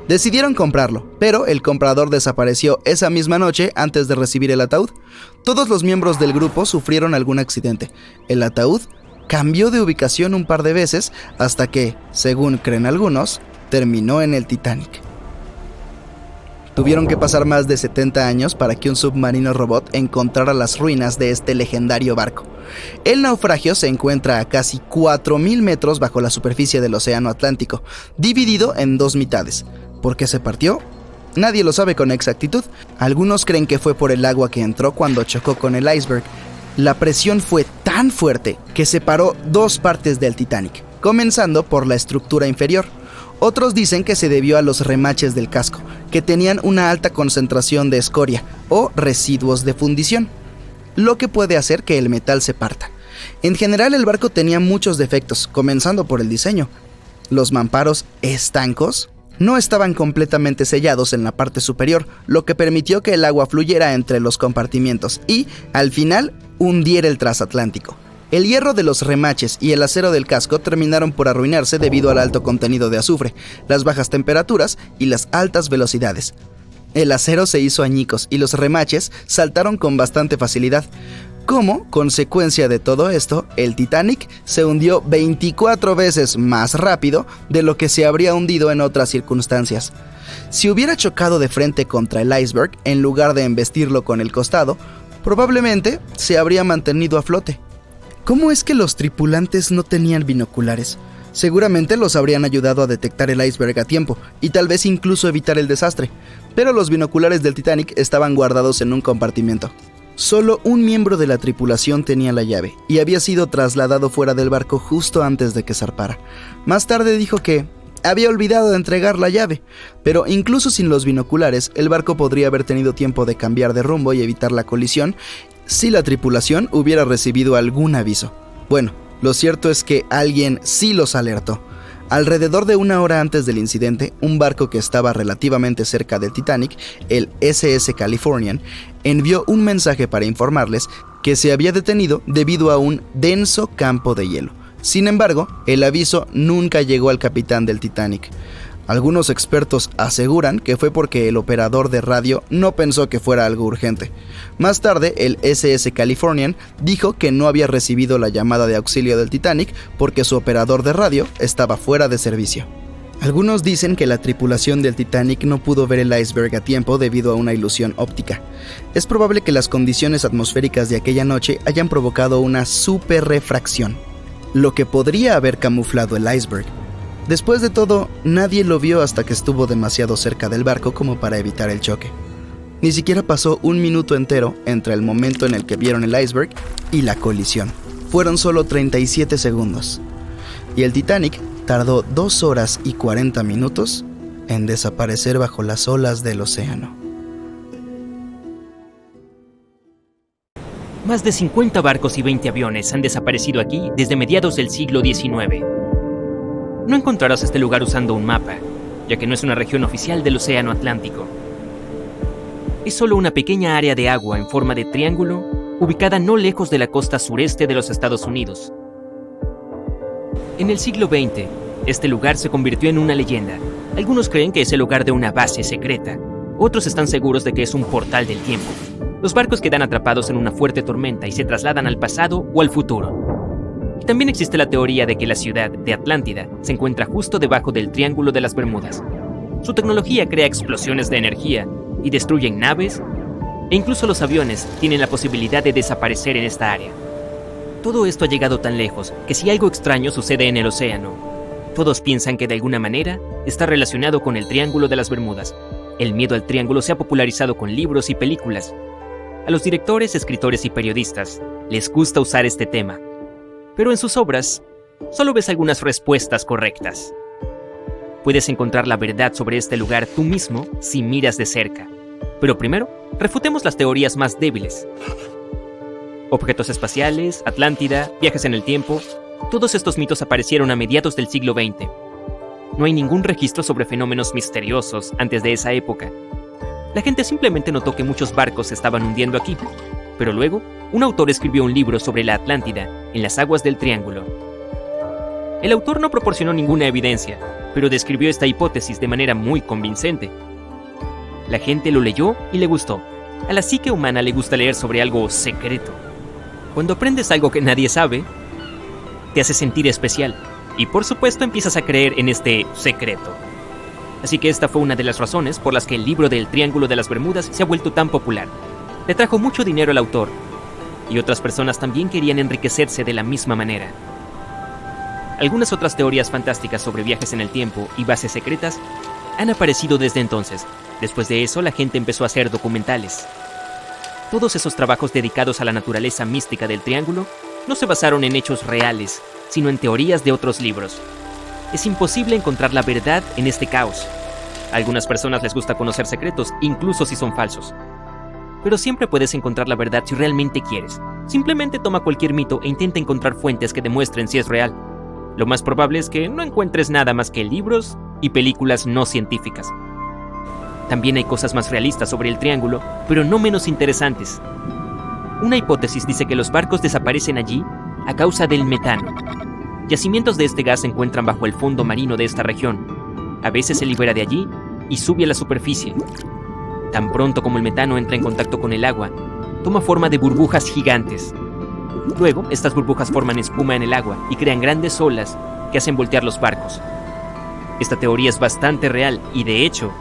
Decidieron comprarlo, pero el comprador desapareció esa misma noche antes de recibir el ataúd. Todos los miembros del grupo sufrieron algún accidente. El ataúd cambió de ubicación un par de veces hasta que, según creen algunos, terminó en el Titanic. Tuvieron que pasar más de 70 años para que un submarino robot encontrara las ruinas de este legendario barco. El naufragio se encuentra a casi 4.000 metros bajo la superficie del Océano Atlántico, dividido en dos mitades. ¿Por qué se partió? Nadie lo sabe con exactitud. Algunos creen que fue por el agua que entró cuando chocó con el iceberg. La presión fue tan fuerte que separó dos partes del Titanic, comenzando por la estructura inferior. Otros dicen que se debió a los remaches del casco, que tenían una alta concentración de escoria o residuos de fundición, lo que puede hacer que el metal se parta. En general, el barco tenía muchos defectos, comenzando por el diseño. Los mamparos estancos no estaban completamente sellados en la parte superior, lo que permitió que el agua fluyera entre los compartimientos y, al final, hundiera el transatlántico. El hierro de los remaches y el acero del casco terminaron por arruinarse debido al alto contenido de azufre, las bajas temperaturas y las altas velocidades. El acero se hizo añicos y los remaches saltaron con bastante facilidad. Como consecuencia de todo esto, el Titanic se hundió 24 veces más rápido de lo que se habría hundido en otras circunstancias. Si hubiera chocado de frente contra el iceberg en lugar de embestirlo con el costado, probablemente se habría mantenido a flote. ¿Cómo es que los tripulantes no tenían binoculares? Seguramente los habrían ayudado a detectar el iceberg a tiempo y tal vez incluso evitar el desastre, pero los binoculares del Titanic estaban guardados en un compartimento. Solo un miembro de la tripulación tenía la llave y había sido trasladado fuera del barco justo antes de que zarpara. Más tarde dijo que había olvidado de entregar la llave, pero incluso sin los binoculares, el barco podría haber tenido tiempo de cambiar de rumbo y evitar la colisión si la tripulación hubiera recibido algún aviso. Bueno, lo cierto es que alguien sí los alertó. Alrededor de una hora antes del incidente, un barco que estaba relativamente cerca del Titanic, el SS Californian, envió un mensaje para informarles que se había detenido debido a un denso campo de hielo. Sin embargo, el aviso nunca llegó al capitán del Titanic. Algunos expertos aseguran que fue porque el operador de radio no pensó que fuera algo urgente. Más tarde, el SS Californian dijo que no había recibido la llamada de auxilio del Titanic porque su operador de radio estaba fuera de servicio. Algunos dicen que la tripulación del Titanic no pudo ver el iceberg a tiempo debido a una ilusión óptica. Es probable que las condiciones atmosféricas de aquella noche hayan provocado una superrefracción, lo que podría haber camuflado el iceberg. Después de todo, nadie lo vio hasta que estuvo demasiado cerca del barco como para evitar el choque. Ni siquiera pasó un minuto entero entre el momento en el que vieron el iceberg y la colisión. Fueron solo 37 segundos. Y el Titanic tardó 2 horas y 40 minutos en desaparecer bajo las olas del océano. Más de 50 barcos y 20 aviones han desaparecido aquí desde mediados del siglo XIX. No encontrarás este lugar usando un mapa, ya que no es una región oficial del Océano Atlántico. Es solo una pequeña área de agua en forma de triángulo, ubicada no lejos de la costa sureste de los Estados Unidos. En el siglo XX, este lugar se convirtió en una leyenda. Algunos creen que es el lugar de una base secreta, otros están seguros de que es un portal del tiempo. Los barcos quedan atrapados en una fuerte tormenta y se trasladan al pasado o al futuro. También existe la teoría de que la ciudad de Atlántida se encuentra justo debajo del Triángulo de las Bermudas. Su tecnología crea explosiones de energía y destruyen naves, e incluso los aviones tienen la posibilidad de desaparecer en esta área. Todo esto ha llegado tan lejos que si algo extraño sucede en el océano, todos piensan que de alguna manera está relacionado con el Triángulo de las Bermudas. El miedo al triángulo se ha popularizado con libros y películas. A los directores, escritores y periodistas les gusta usar este tema. Pero en sus obras, solo ves algunas respuestas correctas. Puedes encontrar la verdad sobre este lugar tú mismo si miras de cerca. Pero primero, refutemos las teorías más débiles. Objetos espaciales, Atlántida, viajes en el tiempo, todos estos mitos aparecieron a mediados del siglo XX. No hay ningún registro sobre fenómenos misteriosos antes de esa época. La gente simplemente notó que muchos barcos se estaban hundiendo aquí. Pero luego, un autor escribió un libro sobre la Atlántida en las aguas del Triángulo. El autor no proporcionó ninguna evidencia, pero describió esta hipótesis de manera muy convincente. La gente lo leyó y le gustó. A la psique humana le gusta leer sobre algo secreto. Cuando aprendes algo que nadie sabe, te hace sentir especial. Y por supuesto empiezas a creer en este secreto. Así que esta fue una de las razones por las que el libro del Triángulo de las Bermudas se ha vuelto tan popular. Le trajo mucho dinero al autor, y otras personas también querían enriquecerse de la misma manera. Algunas otras teorías fantásticas sobre viajes en el tiempo y bases secretas han aparecido desde entonces. Después de eso, la gente empezó a hacer documentales. Todos esos trabajos dedicados a la naturaleza mística del Triángulo no se basaron en hechos reales, sino en teorías de otros libros. Es imposible encontrar la verdad en este caos. A algunas personas les gusta conocer secretos, incluso si son falsos. Pero siempre puedes encontrar la verdad si realmente quieres. Simplemente toma cualquier mito e intenta encontrar fuentes que demuestren si es real. Lo más probable es que no encuentres nada más que libros y películas no científicas. También hay cosas más realistas sobre el Triángulo, pero no menos interesantes. Una hipótesis dice que los barcos desaparecen allí a causa del metano. Yacimientos de este gas se encuentran bajo el fondo marino de esta región. A veces se libera de allí y sube a la superficie. Tan pronto como el metano entra en contacto con el agua, toma forma de burbujas gigantes. Luego, estas burbujas forman espuma en el agua y crean grandes olas que hacen voltear los barcos. Esta teoría es bastante real y, de hecho,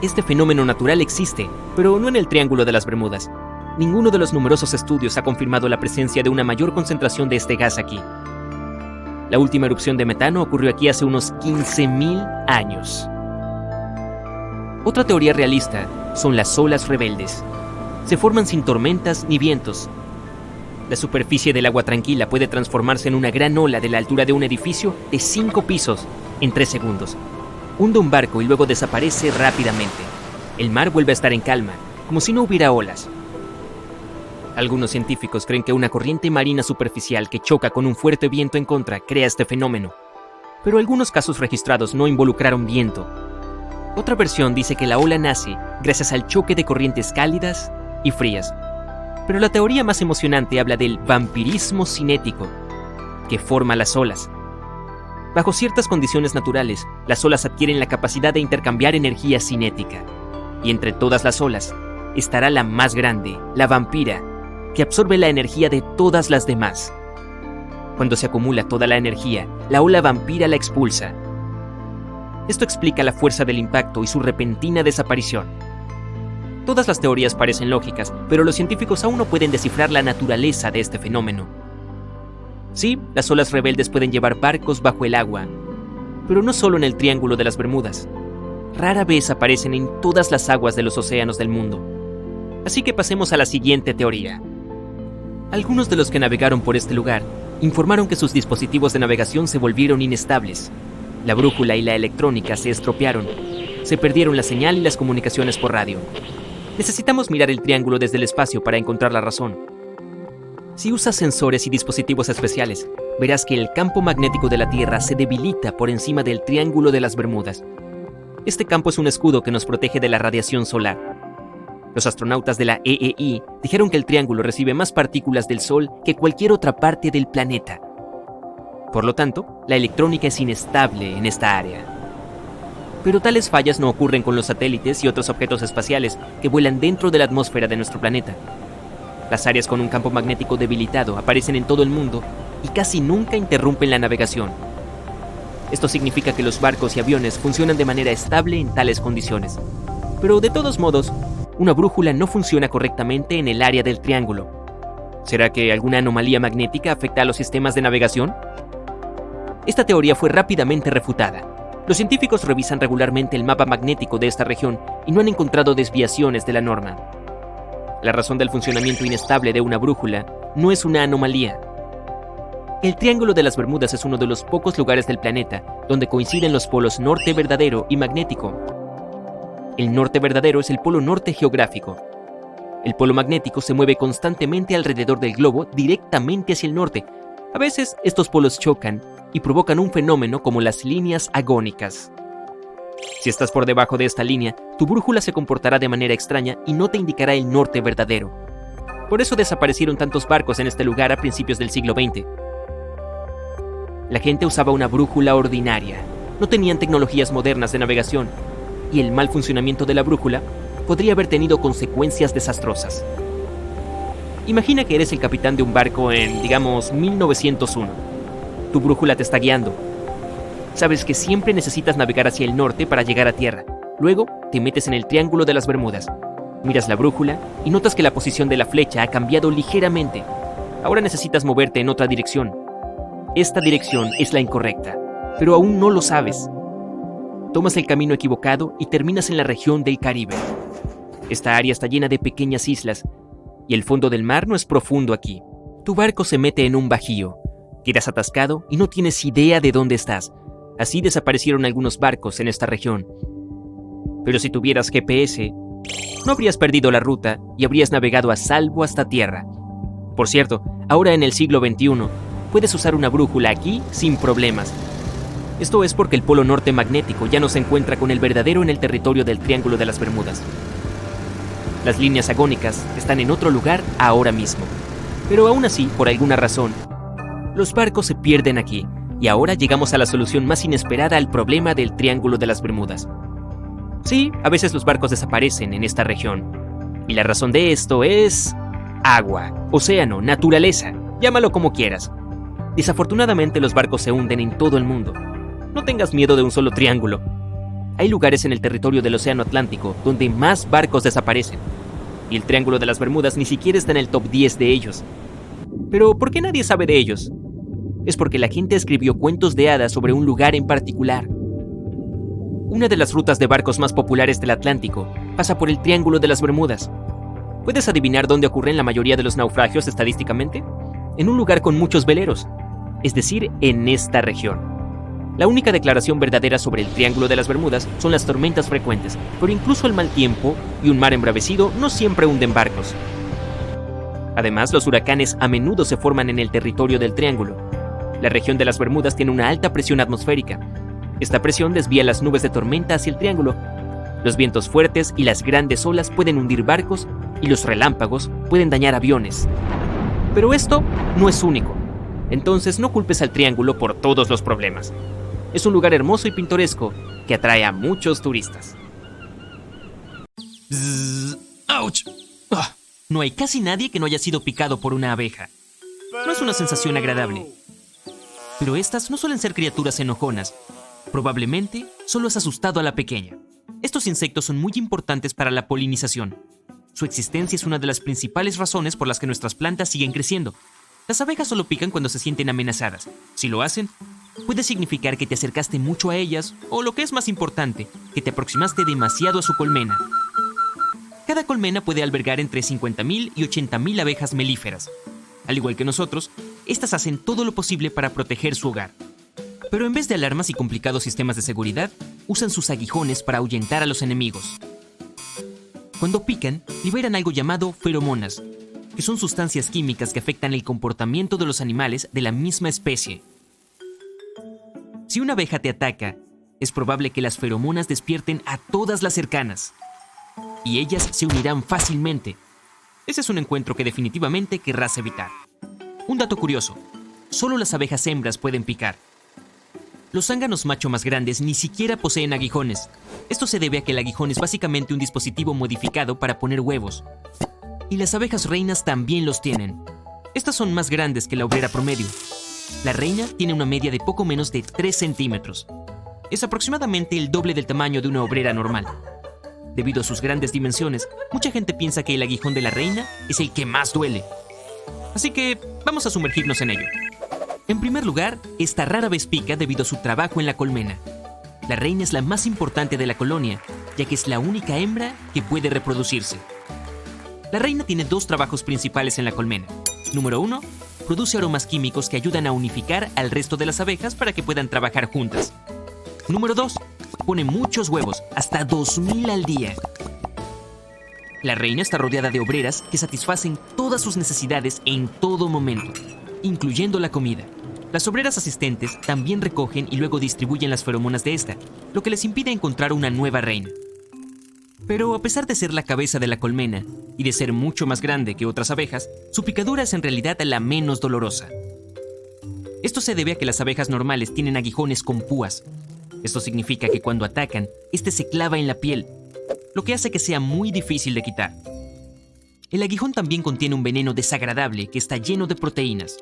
este fenómeno natural existe, pero no en el Triángulo de las Bermudas. Ninguno de los numerosos estudios ha confirmado la presencia de una mayor concentración de este gas aquí. La última erupción de metano ocurrió aquí hace unos 15.000 años. Otra teoría realista son las olas rebeldes. Se forman sin tormentas ni vientos. La superficie del agua tranquila puede transformarse en una gran ola de la altura de un edificio de 5 pisos en 3 segundos. Hunde un barco y luego desaparece rápidamente. El mar vuelve a estar en calma, como si no hubiera olas. Algunos científicos creen que una corriente marina superficial que choca con un fuerte viento en contra crea este fenómeno, pero algunos casos registrados no involucraron viento. Otra versión dice que la ola nace gracias al choque de corrientes cálidas y frías, pero la teoría más emocionante habla del vampirismo cinético que forma las olas. Bajo ciertas condiciones naturales, las olas adquieren la capacidad de intercambiar energía cinética, y entre todas las olas estará la más grande, la vampira, que absorbe la energía de todas las demás. Cuando se acumula toda la energía, la ola vampira la expulsa. Esto explica la fuerza del impacto y su repentina desaparición. Todas las teorías parecen lógicas, pero los científicos aún no pueden descifrar la naturaleza de este fenómeno. Sí, las olas rebeldes pueden llevar barcos bajo el agua, pero no solo en el Triángulo de las Bermudas. Rara vez aparecen en todas las aguas de los océanos del mundo. Así que pasemos a la siguiente teoría. Algunos de los que navegaron por este lugar informaron que sus dispositivos de navegación se volvieron inestables. La brújula y la electrónica se estropearon. Se perdieron la señal y las comunicaciones por radio. Necesitamos mirar el triángulo desde el espacio para encontrar la razón. Si usas sensores y dispositivos especiales, verás que el campo magnético de la Tierra se debilita por encima del Triángulo de las Bermudas. Este campo es un escudo que nos protege de la radiación solar. Los astronautas de la EEI dijeron que el triángulo recibe más partículas del Sol que cualquier otra parte del planeta. Por lo tanto, la electrónica es inestable en esta área. Pero tales fallas no ocurren con los satélites y otros objetos espaciales que vuelan dentro de la atmósfera de nuestro planeta. Las áreas con un campo magnético debilitado aparecen en todo el mundo y casi nunca interrumpen la navegación. Esto significa que los barcos y aviones funcionan de manera estable en tales condiciones. Pero de todos modos, una brújula no funciona correctamente en el área del triángulo. ¿Será que alguna anomalía magnética afecta a los sistemas de navegación? Esta teoría fue rápidamente refutada. Los científicos revisan regularmente el mapa magnético de esta región y no han encontrado desviaciones de la norma. La razón del funcionamiento inestable de una brújula no es una anomalía. El Triángulo de las Bermudas es uno de los pocos lugares del planeta donde coinciden los polos norte verdadero y magnético. El norte verdadero es el polo norte geográfico. El polo magnético se mueve constantemente alrededor del globo directamente hacia el norte. A veces estos polos chocan y provocan un fenómeno como las líneas agónicas. Si estás por debajo de esta línea, tu brújula se comportará de manera extraña y no te indicará el norte verdadero. Por eso desaparecieron tantos barcos en este lugar a principios del siglo XX. La gente usaba una brújula ordinaria. No tenían tecnologías modernas de navegación, y el mal funcionamiento de la brújula podría haber tenido consecuencias desastrosas. Imagina que eres el capitán de un barco en, digamos, 1901. Tu brújula te está guiando. sabes que siempre necesitas navegar hacia el norte para llegar a tierra. Luego, te metes en el Triángulo de las Bermudas. Miras la brújula y notas que la posición de la flecha ha cambiado ligeramente. Ahora necesitas moverte en otra dirección. Esta dirección es la incorrecta, pero aún no lo sabes. Tomas el camino equivocado y terminas en la región del Caribe. Esta área está llena de pequeñas islas, y el fondo del mar no es profundo aquí. Tu barco se mete en un bajío. Quedas atascado y no tienes idea de dónde estás. Así desaparecieron algunos barcos en esta región. Pero si tuvieras GPS, no habrías perdido la ruta y habrías navegado a salvo hasta tierra. Por cierto, ahora en el siglo XXI, puedes usar una brújula aquí sin problemas. Esto es porque el polo norte magnético ya no se encuentra con el verdadero en el territorio del Triángulo de las Bermudas. Las líneas agónicas están en otro lugar ahora mismo. Pero aún así, por alguna razón, los barcos se pierden aquí, y ahora llegamos a la solución más inesperada al problema del Triángulo de las Bermudas. Sí, a veces los barcos desaparecen en esta región. Y la razón de esto es agua, océano, naturaleza, llámalo como quieras. Desafortunadamente los barcos se hunden en todo el mundo. No tengas miedo de un solo triángulo. Hay lugares en el territorio del Océano Atlántico donde más barcos desaparecen. Y el Triángulo de las Bermudas ni siquiera está en el top 10 de ellos. Pero ¿por qué nadie sabe de ellos? Es porque la gente escribió cuentos de hadas sobre un lugar en particular. Una de las rutas de barcos más populares del Atlántico pasa por el Triángulo de las Bermudas. ¿Puedes adivinar dónde ocurren la mayoría de los naufragios estadísticamente? En un lugar con muchos veleros, es decir, en esta región. La única declaración verdadera sobre el Triángulo de las Bermudas son las tormentas frecuentes, pero incluso el mal tiempo y un mar embravecido no siempre hunden barcos. Además, los huracanes a menudo se forman en el territorio del Triángulo. La región de las Bermudas tiene una alta presión atmosférica. Esta presión desvía las nubes de tormenta hacia el Triángulo. Los vientos fuertes y las grandes olas pueden hundir barcos y los relámpagos pueden dañar aviones. Pero esto no es único. Entonces no culpes al Triángulo por todos los problemas. Es un lugar hermoso y pintoresco que atrae a muchos turistas. ¡Auch! No hay casi nadie que no haya sido picado por una abeja. No es una sensación agradable. Pero estas no suelen ser criaturas enojonas. Probablemente solo has asustado a la pequeña. Estos insectos son muy importantes para la polinización. Su existencia es una de las principales razones por las que nuestras plantas siguen creciendo. Las abejas solo pican cuando se sienten amenazadas. Si lo hacen, puede significar que te acercaste mucho a ellas, o lo que es más importante, que te aproximaste demasiado a su colmena. Cada colmena puede albergar entre 50.000 y 80.000 abejas melíferas. Al igual que nosotros, estas hacen todo lo posible para proteger su hogar. Pero en vez de alarmas y complicados sistemas de seguridad, usan sus aguijones para ahuyentar a los enemigos. Cuando pican, liberan algo llamado feromonas, que son sustancias químicas que afectan el comportamiento de los animales de la misma especie. Si una abeja te ataca, es probable que las feromonas despierten a todas las cercanas, y ellas se unirán fácilmente. Ese es un encuentro que definitivamente querrás evitar. Un dato curioso, solo las abejas hembras pueden picar. Los zánganos macho más grandes ni siquiera poseen aguijones. Esto se debe a que el aguijón es básicamente un dispositivo modificado para poner huevos. Y las abejas reinas también los tienen. Estas son más grandes que la obrera promedio. La reina tiene una media de poco menos de 3 centímetros. Es aproximadamente el doble del tamaño de una obrera normal. Debido a sus grandes dimensiones, mucha gente piensa que el aguijón de la reina es el que más duele. Así que vamos a sumergirnos en ello. En primer lugar, esta rara vez pica debido a su trabajo en la colmena. La reina es la más importante de la colonia, ya que es la única hembra que puede reproducirse. La reina tiene 2 trabajos principales en la colmena. Número 1, produce aromas químicos que ayudan a unificar al resto de las abejas para que puedan trabajar juntas. Número 2, pone muchos huevos, hasta 2.000 al día. La reina está rodeada de obreras que satisfacen todas sus necesidades en todo momento, incluyendo la comida. Las obreras asistentes también recogen y luego distribuyen las feromonas de esta, lo que les impide encontrar una nueva reina. Pero a pesar de ser la cabeza de la colmena y de ser mucho más grande que otras abejas, su picadura es en realidad la menos dolorosa. Esto se debe a que las abejas normales tienen aguijones con púas. Esto significa que cuando atacan, este se clava en la piel, lo que hace que sea muy difícil de quitar. El aguijón también contiene un veneno desagradable que está lleno de proteínas.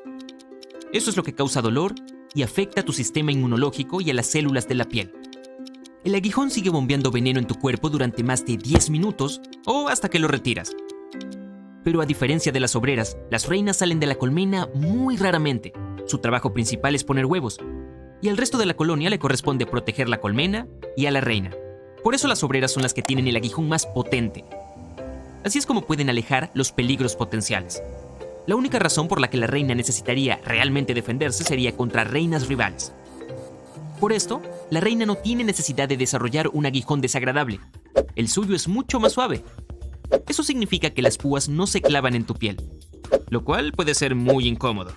Eso es lo que causa dolor y afecta a tu sistema inmunológico y a las células de la piel. El aguijón sigue bombeando veneno en tu cuerpo durante más de 10 minutos o hasta que lo retiras. Pero a diferencia de las obreras, las reinas salen de la colmena muy raramente. Su trabajo principal es poner huevos, y al resto de la colonia le corresponde proteger la colmena y a la reina. Por eso las obreras son las que tienen el aguijón más potente. Así es como pueden alejar los peligros potenciales. La única razón por la que la reina necesitaría realmente defenderse sería contra reinas rivales. Por esto, la reina no tiene necesidad de desarrollar un aguijón desagradable. El suyo es mucho más suave. Eso significa que las púas no se clavan en tu piel, lo cual puede ser muy incómodo.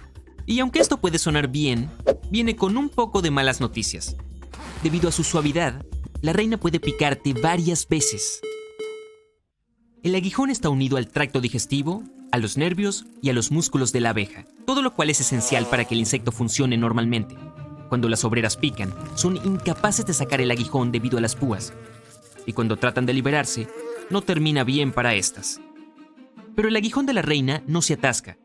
Y aunque esto puede sonar bien, viene con un poco de malas noticias. Debido a su suavidad, la reina puede picarte varias veces. El aguijón está unido al tracto digestivo, a los nervios y a los músculos de la abeja, todo lo cual es esencial para que el insecto funcione normalmente. Cuando las obreras pican, son incapaces de sacar el aguijón debido a las púas. Y cuando tratan de liberarse, no termina bien para estas. Pero el aguijón de la reina no se atasca.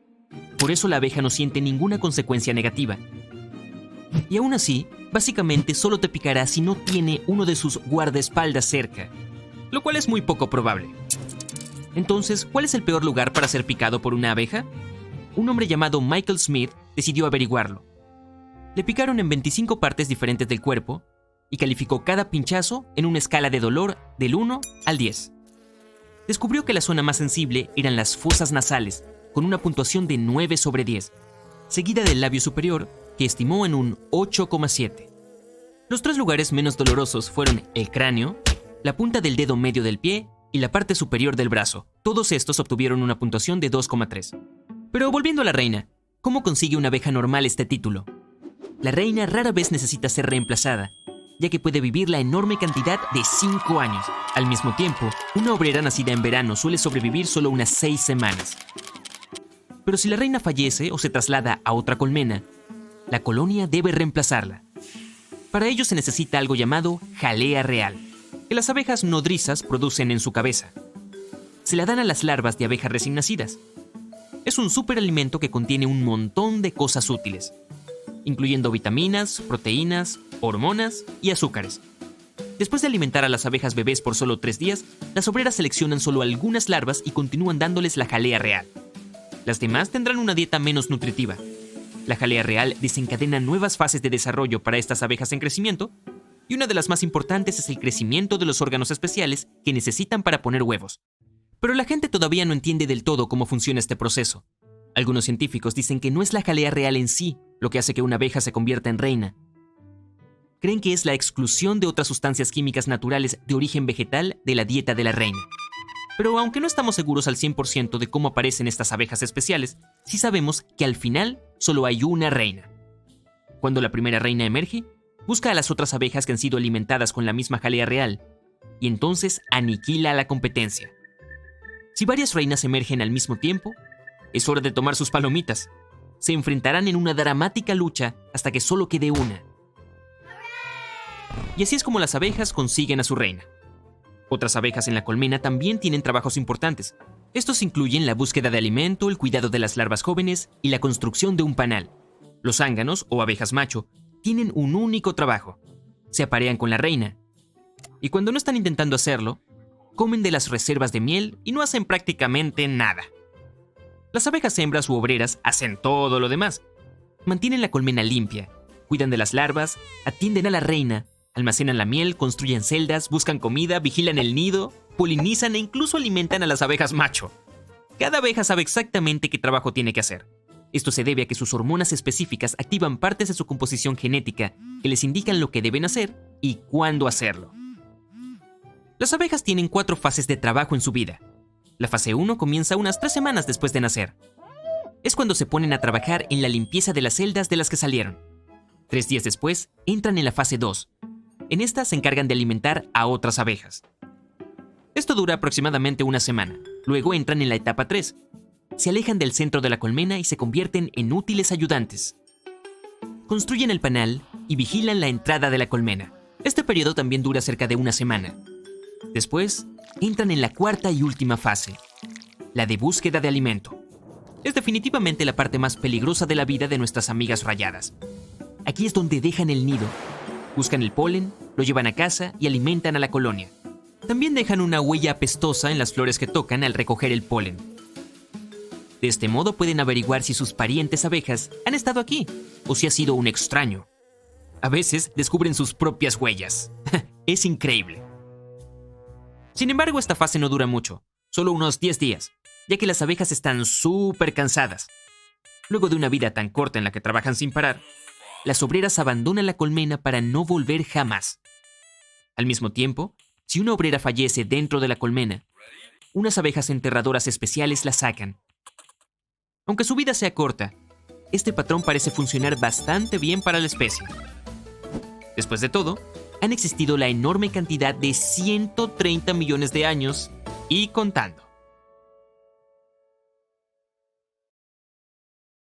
Por eso la abeja no siente ninguna consecuencia negativa. Y aún así, básicamente solo te picará si no tiene uno de sus guardaespaldas cerca, lo cual es muy poco probable. Entonces, ¿cuál es el peor lugar para ser picado por una abeja? Un hombre llamado Michael Smith decidió averiguarlo. Le picaron en 25 partes diferentes del cuerpo y calificó cada pinchazo en una escala de dolor del 1 al 10. Descubrió que la zona más sensible eran las fosas nasales, con una puntuación de 9 sobre 10, seguida del labio superior, que estimó en un 8,7. Los 3 lugares menos dolorosos fueron el cráneo, la punta del dedo medio del pie y la parte superior del brazo. Todos estos obtuvieron una puntuación de 2,3. Pero volviendo a la reina, ¿cómo consigue una abeja normal este título? La reina rara vez necesita ser reemplazada, ya que puede vivir la enorme cantidad de 5 años. Al mismo tiempo, una obrera nacida en verano suele sobrevivir solo unas 6 semanas. Pero si la reina fallece o se traslada a otra colmena, la colonia debe reemplazarla. Para ello se necesita algo llamado jalea real, que las abejas nodrizas producen en su cabeza. Se la dan a las larvas de abejas recién nacidas. Es un superalimento que contiene un montón de cosas útiles, incluyendo vitaminas, proteínas, hormonas y azúcares. Después de alimentar a las abejas bebés por solo 3 días, las obreras seleccionan solo algunas larvas y continúan dándoles la jalea real. Las demás tendrán una dieta menos nutritiva. La jalea real desencadena nuevas fases de desarrollo para estas abejas en crecimiento, y una de las más importantes es el crecimiento de los órganos especiales que necesitan para poner huevos. Pero la gente todavía no entiende del todo cómo funciona este proceso. Algunos científicos dicen que no es la jalea real en sí lo que hace que una abeja se convierta en reina. Creen que es la exclusión de otras sustancias químicas naturales de origen vegetal de la dieta de la reina. Pero aunque no estamos seguros al 100% de cómo aparecen estas abejas especiales, sí sabemos que al final solo hay una reina. Cuando la primera reina emerge, busca a las otras abejas que han sido alimentadas con la misma jalea real, y entonces aniquila a la competencia. Si varias reinas emergen al mismo tiempo, es hora de tomar sus palomitas. Se enfrentarán en una dramática lucha hasta que solo quede una. Y así es como las abejas consiguen a su reina. Otras abejas en la colmena también tienen trabajos importantes. Estos incluyen la búsqueda de alimento, el cuidado de las larvas jóvenes y la construcción de un panal. Los zánganos, o abejas macho, tienen un único trabajo: se aparean con la reina. Y cuando no están intentando hacerlo, comen de las reservas de miel y no hacen prácticamente nada. Las abejas hembras u obreras hacen todo lo demás. Mantienen la colmena limpia, cuidan de las larvas, atienden a la reina, almacenan la miel, construyen celdas, buscan comida, vigilan el nido, polinizan e incluso alimentan a las abejas macho. Cada abeja sabe exactamente qué trabajo tiene que hacer. Esto se debe a que sus hormonas específicas activan partes de su composición genética que les indican lo que deben hacer y cuándo hacerlo. Las abejas tienen 4 fases de trabajo en su vida. La fase 1 comienza unas 3 semanas después de nacer. Es cuando se ponen a trabajar en la limpieza de las celdas de las que salieron. 3 días después, entran en la fase 2. En esta se encargan de alimentar a otras abejas. Esto dura aproximadamente una semana. Luego entran en la etapa 3. Se alejan del centro de la colmena y se convierten en útiles ayudantes. Construyen el panal y vigilan la entrada de la colmena. Este periodo también dura cerca de una semana. Después, entran en la 4ª y última fase, la de búsqueda de alimento. Es definitivamente la parte más peligrosa de la vida de nuestras amigas rayadas. Aquí es donde dejan el nido. Buscan el polen, lo llevan a casa y alimentan a la colonia. También dejan una huella apestosa en las flores que tocan al recoger el polen. De este modo pueden averiguar si sus parientes abejas han estado aquí o si ha sido un extraño. A veces descubren sus propias huellas. Es increíble. Sin embargo, esta fase no dura mucho, solo unos 10 días, ya que las abejas están súper cansadas. Luego de una vida tan corta en la que trabajan sin parar, las obreras abandonan la colmena para no volver jamás. Al mismo tiempo, si una obrera fallece dentro de la colmena, unas abejas enterradoras especiales la sacan. Aunque su vida sea corta, este patrón parece funcionar bastante bien para la especie. Después de todo, han existido la enorme cantidad de 130 millones de años y contando.